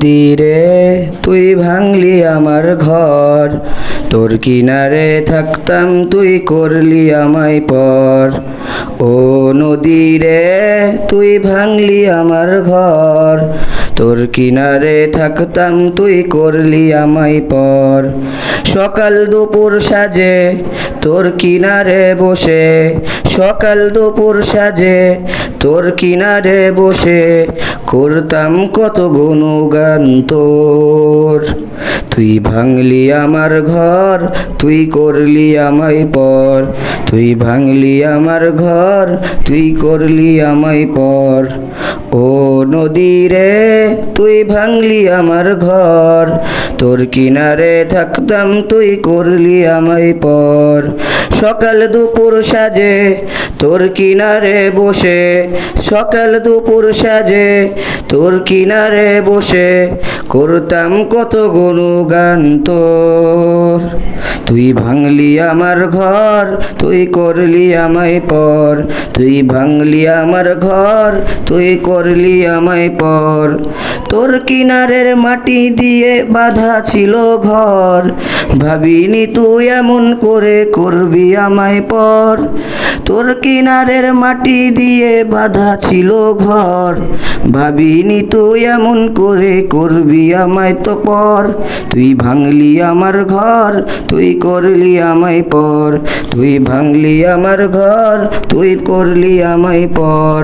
নদী রে তুই ভাঙলি আমার ঘর, তোর কিনারে থাকতাম তুই করলি আমায় পর। ও নদী রে তুই ভাঙলি আমার ঘর, তোর কিনারে থাকতাম তুই করলি আমায় পর। সকাল দুপুর সাজে তোর কিনারে বসে, সকাল দুপুর সাজে তোর কিনারে বসে করতাম কত গুণগান তোর। তুই ভাঙলি আমার ঘর, তুই করলি আমায় পর। তুই ভাঙলি আমার ঘর, তুই করলি আমায় পর। ও নদী রে তুই ভাঙলি আমার ঘর, তোর কিনারে থাকতাম তুই করলি আমায় পর। সকাল দুপুর সাজে তোর কিনারে বসে, সকাল দুপুর সাজে তোর কিনারে বসে করতাম কত গুণগান তোর। তুই ভাঙলি আমার ঘর, তুই করলি আমায় পর। তুই ভাঙলি আমার ঘর, তুই করলি আমায় পর। তোর কিনারের মাটি দিয়ে বাঁধা ছিল ঘর, ভাবিনি তুই এমন করে করবি আমায় পর। তোর কিনারের মাটি দিয়ে বাঁধা ছিল ঘর, ভাবিনি তুই এমন করে করবি আমায় তো পর। তুই ভাঙলি আমার ঘর, তুই করলি আমায় পর। তুই ভাঙলি আমার ঘর, তুই করলি আমায় পর।